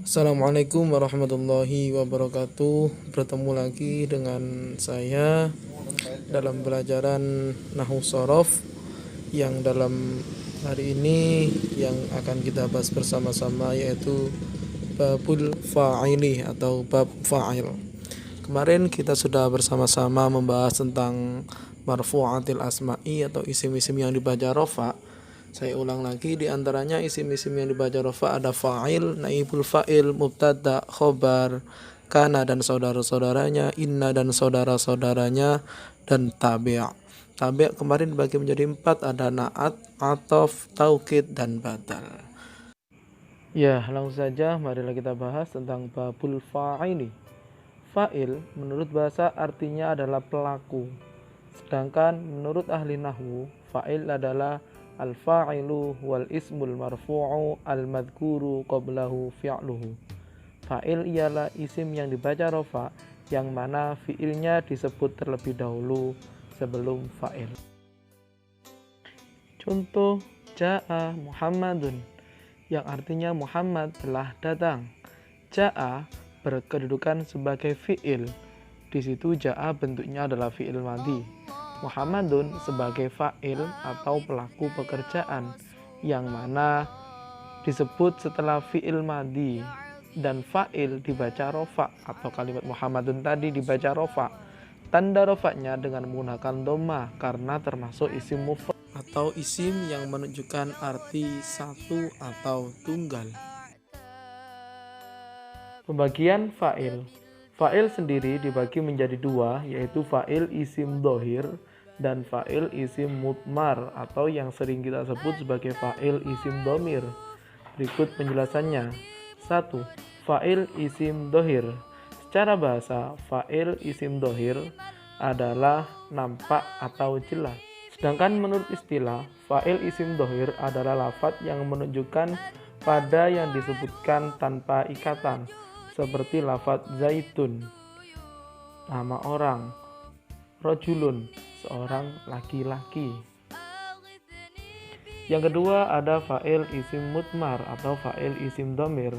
Assalamualaikum warahmatullahi wabarakatuh. Bertemu lagi dengan saya dalam pelajaran Nahwu Shorof yang dalam hari ini yang akan kita bahas bersama-sama yaitu babul fa'ili atau bab fa'il. Kemarin kita sudah bersama-sama membahas tentang marfu'atil asma'i atau isim-isim yang dibaca rofa. Saya ulang lagi, di antaranya isim-isim yang dibaca rofa ada fa'il, naibul fa'il, mubtada, khobar, kana dan saudara-saudaranya, inna dan saudara-saudaranya, dan tabi'. Tabi' kemarin dibagi menjadi 4, ada na'at, atof, taukid, dan badal. Ya, langsung saja marilah kita bahas tentang babul fa'ili. Fa'il menurut bahasa artinya adalah pelaku. Sedangkan menurut ahli nahwu, fa'il adalah al-fa'ilu wal ismul marfu'u al-madhkuru qablahu fi'luhu. Fa'il ialah isim yang dibaca rofa yang mana fi'ilnya disebut terlebih dahulu sebelum fa'il. Contoh ja'a Muhammadun yang artinya Muhammad telah datang. Ja'a berkedudukan sebagai fi'il. Di situ ja'a bentuknya adalah fi'il madhi. Muhammadun sebagai fa'il atau pelaku pekerjaan yang mana disebut setelah fi'il madhi, dan fa'il dibaca rofa atau kalimat Muhammadun tadi dibaca rofa. Tanda rofanya dengan menggunakan dhamma karena termasuk isim mufrad atau isim yang menunjukkan arti satu atau tunggal. Pembagian fa'il. Fa'il sendiri dibagi menjadi dua, yaitu fa'il isim dhohir dan fa'il isim mudmar atau yang sering kita sebut sebagai fa'il isim dhamir. Berikut penjelasannya. 1. Fa'il isim dhohir. Secara bahasa, fa'il isim dhohir adalah nampak atau jelas. Sedangkan menurut istilah, fa'il isim dhohir adalah lafadz yang menunjukkan pada yang disebutkan tanpa ikatan, seperti lafadz zaitun, nama orang, rojulun, seorang laki-laki. Yang kedua ada fa'il isim mudmar atau fa'il isim dhamir.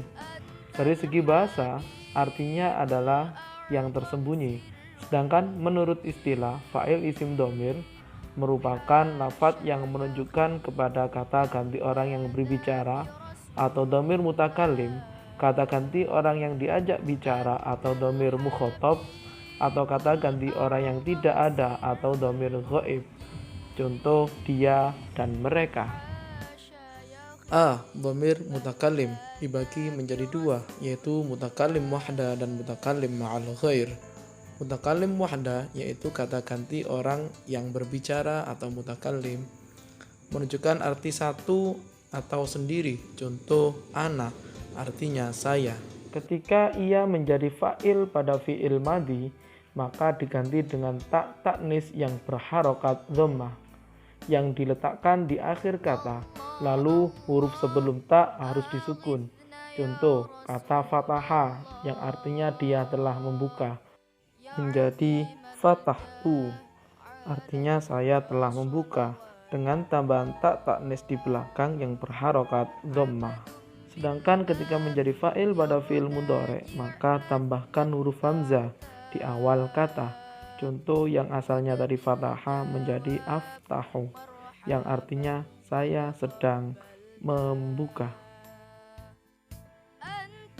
Dari segi bahasa, artinya adalah yang tersembunyi. Sedangkan menurut istilah, fa'il isim dhamir merupakan lafadz yang menunjukkan kepada kata ganti orang yang berbicara atau dhamir mutakallim, kata ganti orang yang diajak bicara atau dhamir mukhatab, atau kata ganti orang yang tidak ada atau dhamir ghaib. Contoh dia dan mereka. A. Dhamir mutakallim dibagi menjadi dua, yaitu mutakallim wahda dan mutakallim ma'al ghair. Mutakallim wahda yaitu kata ganti orang yang berbicara atau mutakallim menunjukkan arti satu atau sendiri. Contoh ana artinya saya. Ketika ia menjadi fa'il pada fi'il madhi, maka diganti dengan tak taknis yang berharokat dhammah yang diletakkan di akhir kata, lalu huruf sebelum tak harus disukun. Contoh kata fataha yang artinya dia telah membuka menjadi fatahtu, artinya saya telah membuka, dengan tambahan tak taknis di belakang yang berharokat dhammah. Sedangkan ketika menjadi fa'il pada fi'il mudhari, maka tambahkan huruf hamzah di awal kata. Contoh yang asalnya tadi fataha menjadi aftahu, yang artinya saya sedang membuka.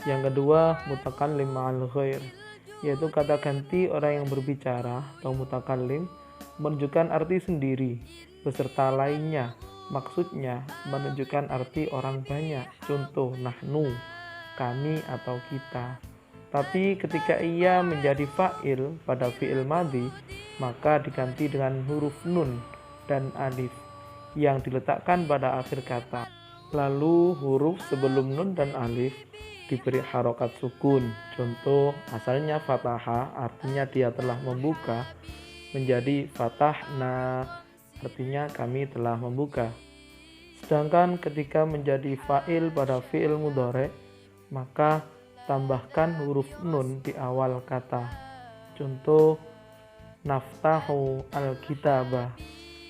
Yang kedua, mutakallim ma'al ghair, yaitu kata ganti orang yang berbicara atau mutakallim menunjukkan arti sendiri beserta lainnya. Maksudnya menunjukkan arti orang banyak. Contoh nahnu, kami atau kita. Tapi ketika ia menjadi fa'il pada fi'il madhi, maka diganti dengan huruf nun dan alif yang diletakkan pada akhir kata. Lalu huruf sebelum nun dan alif diberi harokat sukun. Contoh asalnya fataha artinya dia telah membuka menjadi fatahna, artinya kami telah membuka. Sedangkan ketika menjadi fa'il pada fi'il mudhari, maka tambahkan huruf nun di awal kata. Contoh naftahu al-kitabah.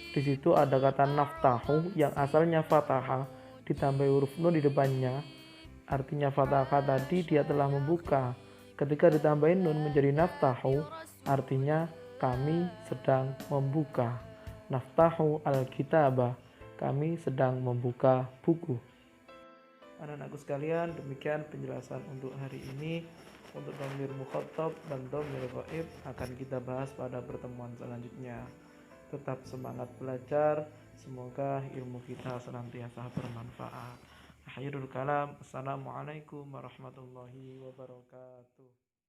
Di situ ada kata naftahu yang asalnya fatahah ditambah huruf nun di depannya artinya fataha tadi dia telah membuka. Ketika ditambahin nun menjadi naftahu, artinya kami sedang membuka. Naftahu al-kitabah, kami sedang membuka buku. Anak-anakku sekalian, demikian penjelasan untuk hari ini. Untuk dhamir mukhatab dan dhamir ghaib akan kita bahas pada pertemuan selanjutnya. Tetap semangat belajar, semoga ilmu kita senantiasa bermanfaat. Akhirul kalam, assalamualaikum warahmatullahi wabarakatuh.